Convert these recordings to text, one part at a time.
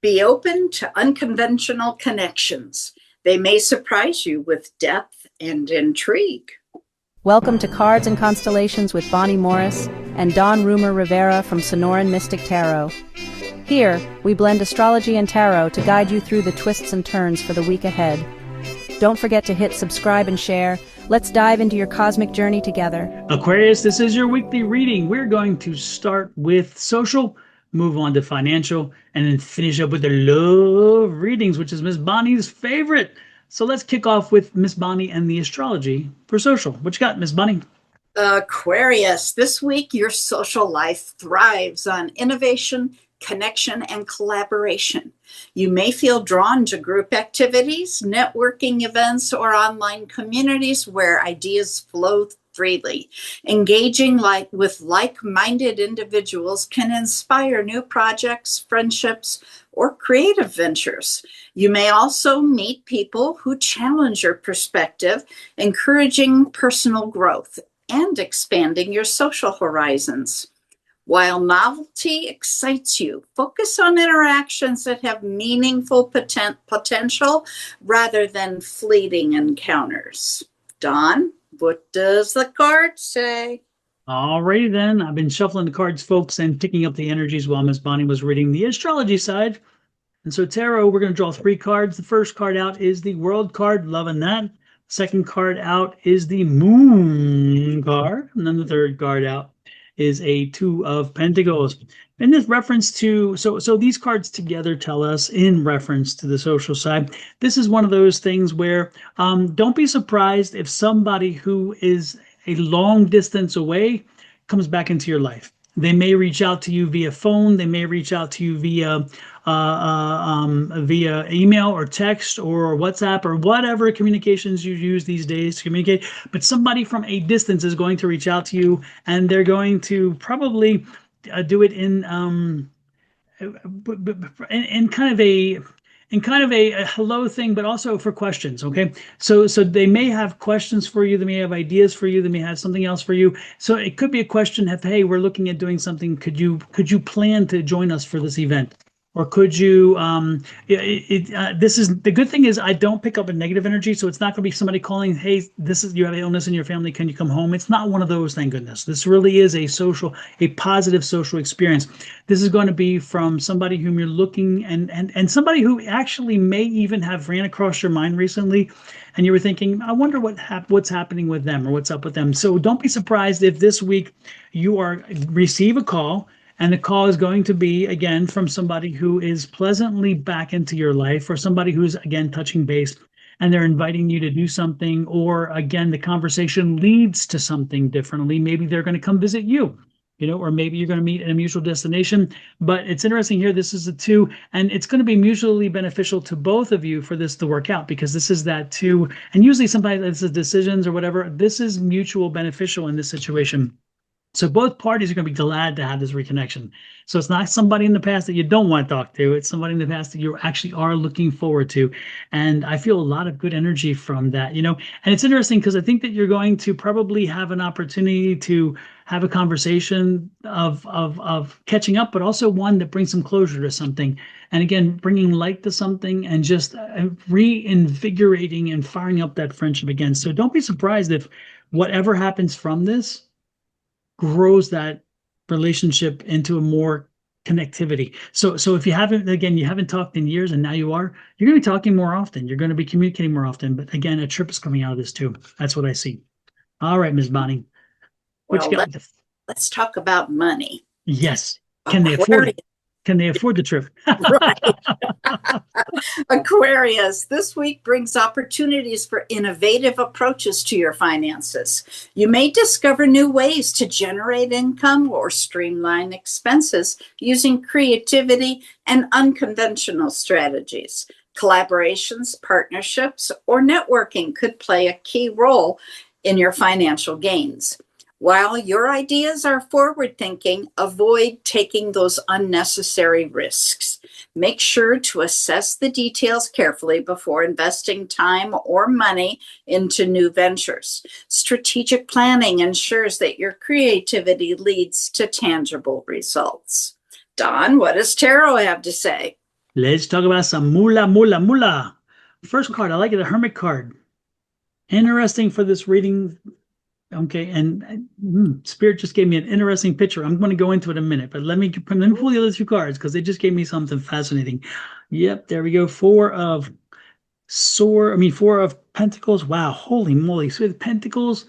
Be open to unconventional connections. They may surprise you with depth and intrigue. Welcome to Cards and Constellations with Bonnie Morris and Dawn Rumor Rivera from Sonoran Mystic Tarot. Here, we blend astrology and tarot to guide you through the twists and turns for the week ahead. Don't forget to hit subscribe and share. Let's dive into your cosmic journey together. Aquarius, this is your weekly reading. We're going to start with social, move on to financial, and then finish up with the love readings, which is Miss Bonnie's favorite. So let's kick off with Miss Bonnie and the astrology for social. What you got, Miss Bonnie? Aquarius, this week your social life thrives on innovation, connection, and collaboration. You may feel drawn to group activities, networking events, or online communities where ideas flow freely. Engaging with like-minded individuals can inspire new projects, friendships, or creative ventures. You may also meet people who challenge your perspective, encouraging personal growth and expanding your social horizons. While novelty excites you, focus on interactions that have meaningful potential rather than fleeting encounters. Dawn, what does the card say? Alrighty then. I've been shuffling the cards, folks, and picking up the energies while Miss Bonnie was reading the astrology side. And so tarot, we're going to draw 3 cards. The first card out is the World card, loving that. Second card out is the Moon card. And then the third card out is a 2 of Pentacles. And this reference to, so these cards together tell us in reference to the social side. This is one of those things where don't be surprised if somebody who is a long distance away comes back into your life. They may reach out to you via phone. They may reach out to you via email or text or WhatsApp or whatever communications you use these days to communicate. But somebody from a distance is going to reach out to you, and they're going to probably do it in kind of a hello thing, but also for questions. Okay, so they may have questions for you, they may have ideas for you, they may have something else for you. So it could be a question of, hey, we're looking at doing something. Could you plan to join us for this event? Or could you, this is, the good thing is I don't pick up a negative energy, so it's not going to be somebody calling, hey, you have an illness in your family, can you come home? It's not one of those, thank goodness. This really is a positive social experience. This is going to be from somebody whom you're looking, and somebody who actually may even have ran across your mind recently, and you were thinking, I wonder what's happening with them or what's up with them. So don't be surprised if this week you receive a call, and the call is going to be, again, from somebody who is pleasantly back into your life, or somebody who's, again, touching base, and they're inviting you to do something, or, again, the conversation leads to something differently. Maybe they're going to come visit you, or maybe you're going to meet at a mutual destination. But it's interesting here, this is a 2, and it's going to be mutually beneficial to both of you for this to work out, because this is that 2. And usually sometimes it's the decisions or whatever. This is mutual beneficial in this situation. So both parties are going to be glad to have this reconnection. So it's not somebody in the past that you don't want to talk to. It's somebody in the past that you actually are looking forward to. And I feel a lot of good energy from that, And it's interesting because I think that you're going to probably have an opportunity to have a conversation of catching up, but also one that brings some closure to something. And again, bringing light to something and just reinvigorating and firing up that friendship again. So don't be surprised if whatever happens from this grows that relationship into a more connectivity. So if you haven't talked in years, and now you're going to be talking more often. You're going to be communicating more often. But again, a trip is coming out of this too. That's what I see. All right, Ms. Bonnie. Well, let's talk about money. Yes. Can they afford it? Can they afford the trip? Right. Aquarius, this week brings opportunities for innovative approaches to your finances. You may discover new ways to generate income or streamline expenses using creativity and unconventional strategies. Collaborations, partnerships, or networking could play a key role in your financial gains. While your ideas are forward-thinking, avoid taking those unnecessary risks. Make sure to assess the details carefully before investing time or money into new ventures. Strategic planning ensures that your creativity leads to tangible results. Dawn, what does tarot have to say? Let's talk about some moolah, moolah, moolah. First card, I like it, a Hermit card. Interesting for this reading. Okay, and Spirit just gave me an interesting picture. I'm going to go into it in a minute, but let me pull the other two cards because they just gave me something fascinating. Yep, there we go. Four of Pentacles. Wow, holy moly! So we have Pentacles,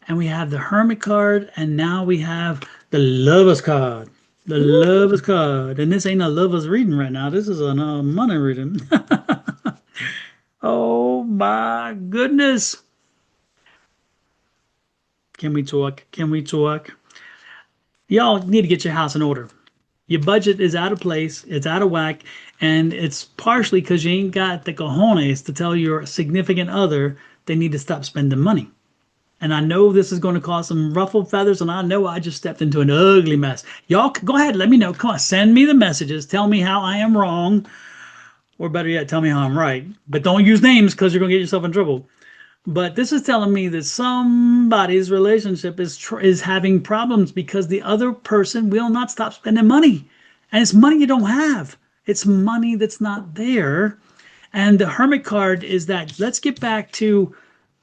and we have the Hermit card, and now we have the Lovers card. The Lovers card, and this ain't a Lovers reading right now. This is a money reading. Oh my goodness! Can we talk? Can we talk? Y'all need to get your house in order. Your budget is out of place, it's out of whack, and it's partially because you ain't got the cojones to tell your significant other they need to stop spending money. And I know this is going to cause some ruffled feathers, and I know I just stepped into an ugly mess. Y'all go ahead, let me know. Come on, send me the messages. Tell me how I am wrong, or better yet, tell me how I'm right. But don't use names because you're going to get yourself in trouble. But this is telling me that somebody's relationship is having problems because the other person will not stop spending money. And it's money you don't have. It's money that's not there. And the Hermit card is that. Let's get back to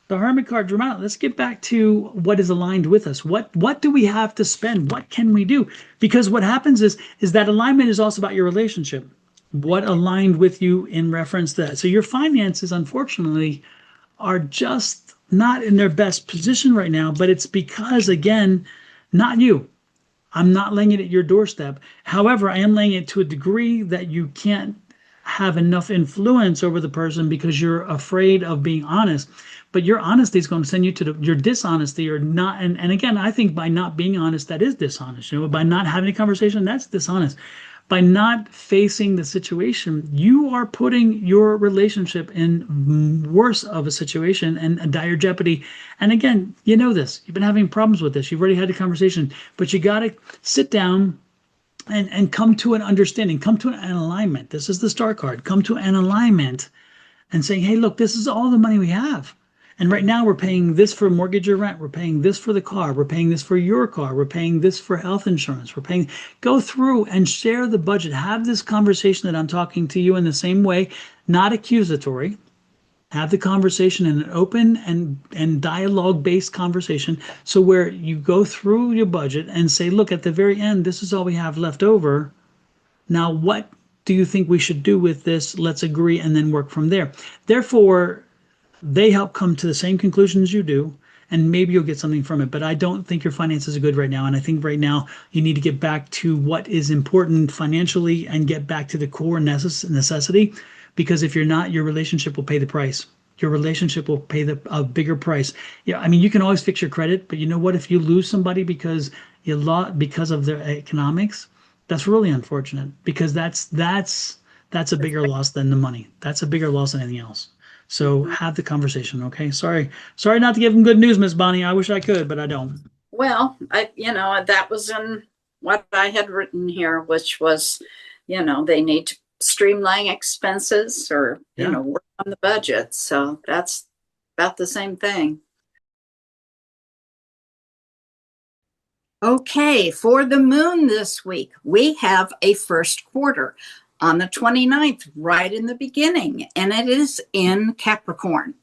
the Hermit card dramatic. Let's get back to what is aligned with us. What do we have to spend? What can we do? Because what happens is that alignment is also about your relationship. What aligned with you in reference to that? So your finances, unfortunately, are just not in their best position right now, but it's because, again, not you. I'm not laying it at your doorstep. However, I am laying it to a degree that you can't have enough influence over the person because you're afraid of being honest. But your honesty is going to send you to your dishonesty or not. And again, I think by not being honest, that is dishonest. By not having a conversation, that's dishonest. By not facing the situation, you are putting your relationship in worse of a situation and a dire jeopardy. And again, you know this. You've been having problems with this. You've already had the conversation, but you got to sit down and come to an understanding, come to an alignment. This is the Star card. Come to an alignment and saying, hey, look, this is all the money we have. And right now we're paying this for mortgage or rent. We're paying this for the car. We're paying this for your car. We're paying this for health insurance. Go through and share the budget. Have this conversation that I'm talking to you in the same way, not accusatory. Have the conversation in an open and dialogue-based conversation. So where you go through your budget and say, look, at the very end, this is all we have left over. Now, what do you think we should do with this? Let's agree and then work from there. Therefore, they help come to the same conclusions you do, and maybe you'll get something from it. But I don't think your finances are good right now. And I think right now you need to get back to what is important financially and get back to the core necessity. Because if you're not, your relationship will pay the price. Your relationship will pay a bigger price. Yeah, I mean, you can always fix your credit, but you know what? If you lose somebody because of their economics, that's really unfortunate. Because that's a bigger loss than the money. That's a bigger loss than anything else. So have the conversation, okay? Sorry not to give them good news, Miss Bonnie. I wish I could, but I don't. Well, that was in what I had written here, which was, they need to streamline expenses or, work on the budget. So that's about the same thing. Okay, for the moon this week, we have a first quarter on the 29th, right in the beginning, and it is in Capricorn.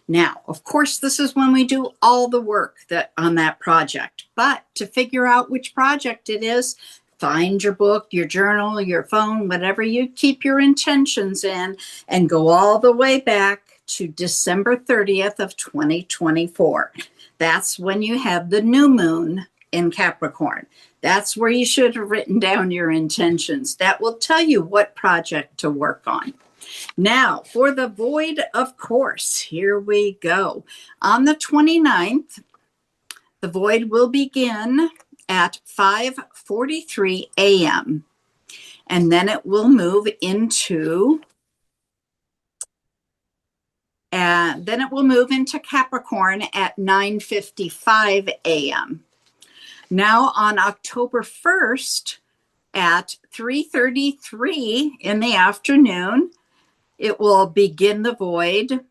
Now, of course, this is when we do all the work on that project. But to figure out which project it is, find your book, your journal, your phone, whatever you keep your intentions in, and go all the way back to December 30th of 2024. That's when you have the new moon in Capricorn. That's where you should have written down your intentions. That will tell you what project to work on. Now, for the void, of course, here we go. On the 29th, the void will begin at 5:43 a.m. And then it will move into Capricorn at 9:55 a.m. Now on October 1st at 3:33 in the afternoon, it will begin the void.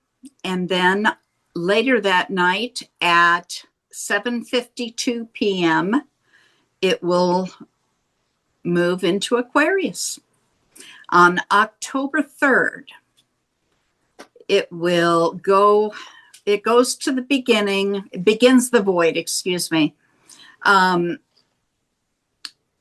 And then later that night at 7:52 p.m., it will move into Aquarius. On October 3rd, it goes to the beginning, it begins the void, excuse me. And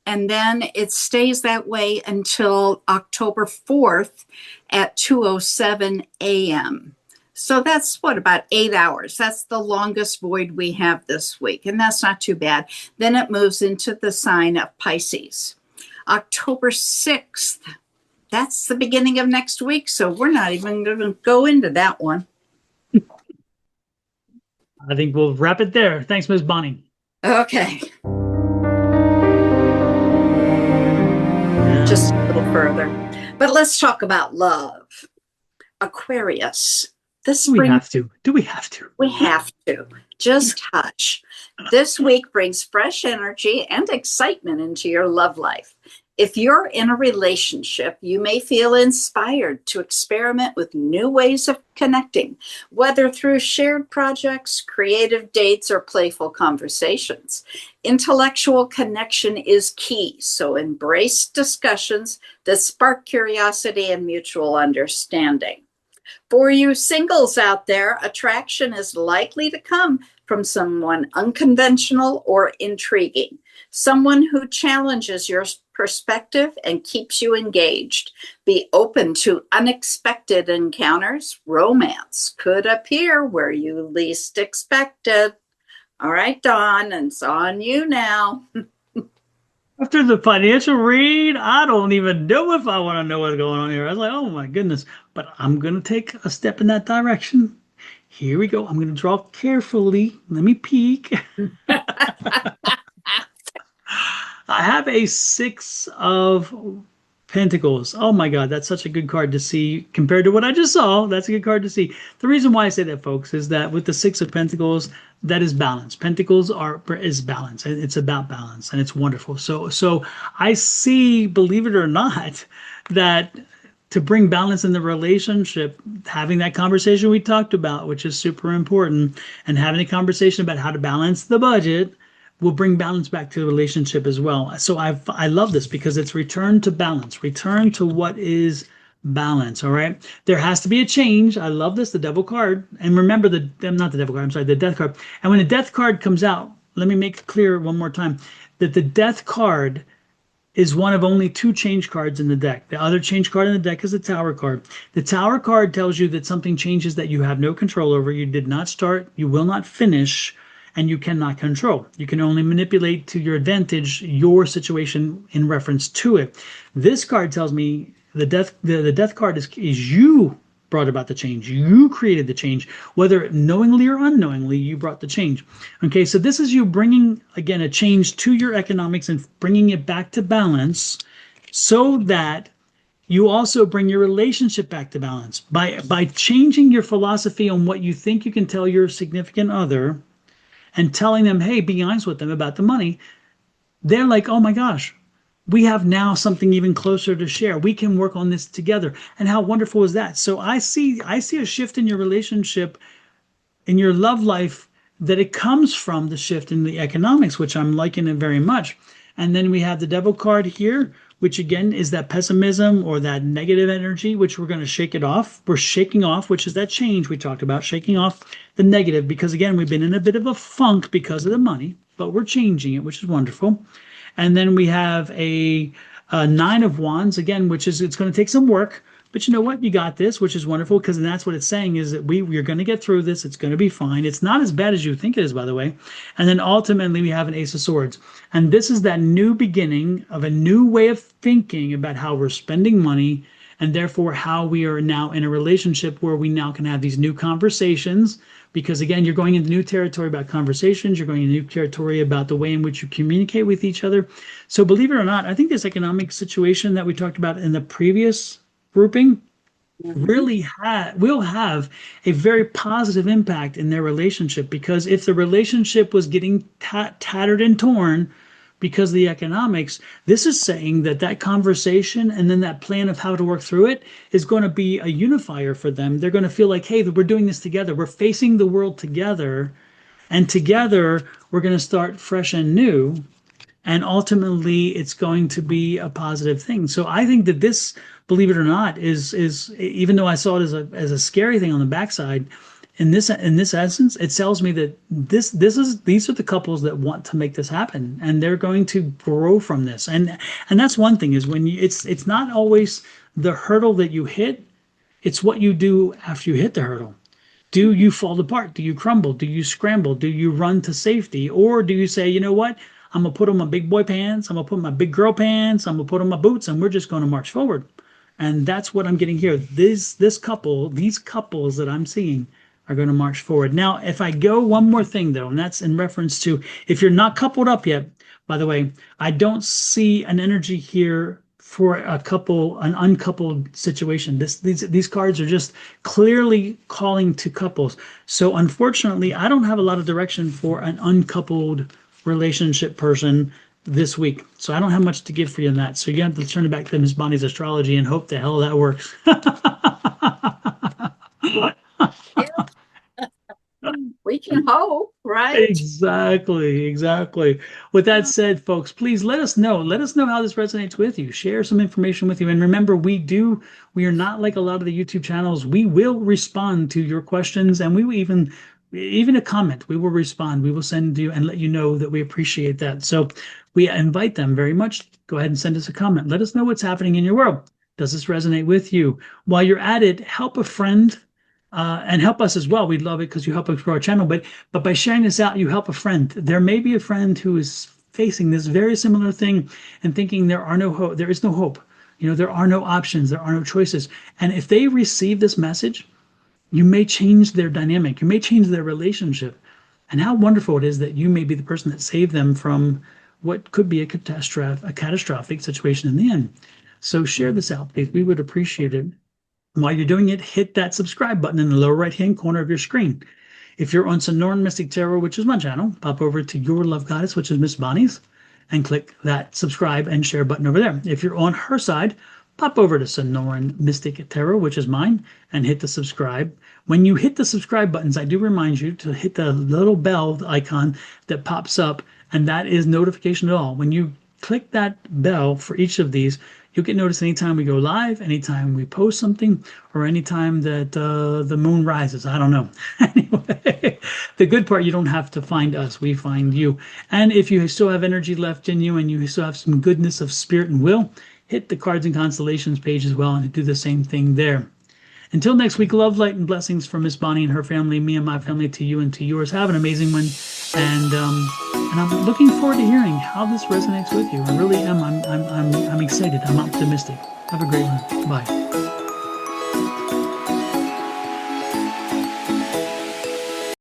then it stays that way until October 4th at 2:07 a.m. So that's about 8 hours. That's the longest void we have this week, and that's not too bad. Then it moves into the sign of Pisces. October 6th, that's the beginning of next week, so we're not even going to go into that one. I think we'll wrap it there. Thanks, Ms. Bonnie. Okay. Just a little further. But let's talk about love. Aquarius. Do we have to? We have to. Just touch. This week brings fresh energy and excitement into your love life. If you're in a relationship, you may feel inspired to experiment with new ways of connecting, whether through shared projects, creative dates, or playful conversations. Intellectual connection is key, so embrace discussions that spark curiosity and mutual understanding. For you singles out there, attraction is likely to come from someone unconventional or intriguing, someone who challenges your perspective and keeps you engaged. Be open to unexpected encounters. Romance could appear where you least expect it. All right, Dawn, it's on you now. After the financial read, I don't even know if I want to know what's going on here. I was like, oh my goodness. But I'm going to take a step in that direction. Here we go. I'm going to draw carefully. Let me peek. I have a 6 of Pentacles. Oh my God, that's such a good card to see compared to what I just saw. That's a good card to see. The reason why I say that, folks, is that with the 6 of Pentacles, that is balance. Pentacles is balance. It's about balance, and it's wonderful. So I see, believe it or not, that to bring balance in the relationship, having that conversation we talked about, which is super important, and having a conversation about how to balance the budget will bring balance back to the relationship as well. So I love this because it's return to balance, return to what is balance. All right. There has to be a change. I love this, the Devil card. And remember not the Devil card, I'm sorry, the Death card. And when the Death card comes out, let me make it clear one more time that the Death card is one of only 2 change cards in the deck. The other change card in the deck is the Tower card. The Tower card tells you that something changes that you have no control over. You did not start, you will not finish, and you cannot control. You can only manipulate to your advantage your situation in reference to it. This card tells me the death card is you brought about the change. You created the change, whether knowingly or unknowingly, you brought the change. Okay, so this is you bringing, again, a change to your economics and bringing it back to balance so that you also bring your relationship back to balance. By changing your philosophy on what you think you can tell your significant other and telling them, hey, be honest with them about the money, they're like, oh my gosh, we have now something even closer to share. We can work on this together. And how wonderful is that? So I see a shift in your relationship, in your love life, that it comes from the shift in the economics, which I'm liking it very much. And then we have the Devil card here, which again is that pessimism or that negative energy, which we're going to shake it off. We're shaking off, which is that change we talked about, shaking off the negative, because again, we've been in a bit of a funk because of the money, but we're changing it, which is wonderful. And then we have a 9 of Wands, again, which is, it's going to take some work, but you know what? You got this, which is wonderful, because that's what it's saying is that we're going to get through this. It's going to be fine. It's not as bad as you think it is, by the way. And then ultimately we have an Ace of Swords. And this is that new beginning of a new way of thinking about how we're spending money, and therefore how we are now in a relationship where we now can have these new conversations. Because again, you're going into new territory about conversations. You're going into new territory about the way in which you communicate with each other. So believe it or not, I think this economic situation that we talked about in the previous grouping really will have a very positive impact in their relationship. Because if the relationship was getting tattered and torn because of the economics, this is saying that that conversation and then that plan of how to work through it is going to be a unifier for them. They're going to feel like, hey, we're doing this together. We're facing the world together, and together we're going to start fresh and new. and ultimately it's going to be a positive thing. So I think that this, believe it or not, is even though I saw it as a scary thing on the backside, in this essence, it tells me that these are the couples that want to make this happen, and they're going to grow from this. And that's one thing, is when it's not always the hurdle that you hit, it's what you do after you hit the hurdle. Do you fall apart? Do you crumble? Do you scramble? Do you run to safety? Or do you say, you know what? I'm going to put on my big boy pants. I'm going to put my big girl pants. I'm going to put on my boots, and we're just going to march forward. And that's what I'm getting here. These couples that I'm seeing are going to march forward. Now, if I go one more thing, though, and that's in reference to, if you're not coupled up yet, by the way, I don't see an energy here for a couple, an uncoupled situation. These cards are just clearly calling to couples. So unfortunately, I don't have a lot of direction for an uncoupled relationship person this week. So I don't have much to give for you in that. So you have to turn it back to Miss Bonnie's astrology and hope the hell that works. We can hope, right? Exactly. With that said, folks, please let us know. Let us know how this resonates with you. Share some information with you. And remember, we are not like a lot of the YouTube channels. We will respond to your questions, and we will even a comment, we will respond. We will send you and let you know that we appreciate that. So we invite them very much. Go ahead and send us a comment. Let us know what's happening in your world. Does this resonate with you? While you're at it, help a friend. And help us as well. We'd love it because you help us grow our channel. But by sharing this out, you help a friend. There may be a friend who is facing this very similar thing and thinking there is no hope. There are no options. There are no choices. And if they receive this message, you may change their dynamic. You may change their relationship. And how wonderful it is that you may be the person that saved them from what could be a catastrophic situation in the end. So share this out, please. We would appreciate it. While you're doing it, hit that subscribe button in the lower right-hand corner of your screen. If you're on Sonoran Mystic Tarot, which is my channel, pop over to Your Love Goddess, which is Miss Bonnie's, and click that subscribe and share button over there. If you're on her side, pop over to Sonoran Mystic Tarot, which is mine, and hit the subscribe. When you hit the subscribe buttons, I do remind you to hit the little bell icon that pops up, and that is notification at all. When you click that bell for each of these, you'll get notice anytime we go live, anytime we post something, or anytime that the moon rises. I don't know. Anyway, the good part, you don't have to find us. We find you. And if you still have energy left in you and you still have some goodness of spirit and will, hit the Cards and Constellations page as well and do the same thing there. Until next week, love, light, and blessings from Miss Bonnie and her family, me and my family, to you and to yours. Have an amazing one. And I'm looking forward to hearing how this resonates with you. I really am. I'm excited. I'm optimistic. Have a great one. Bye.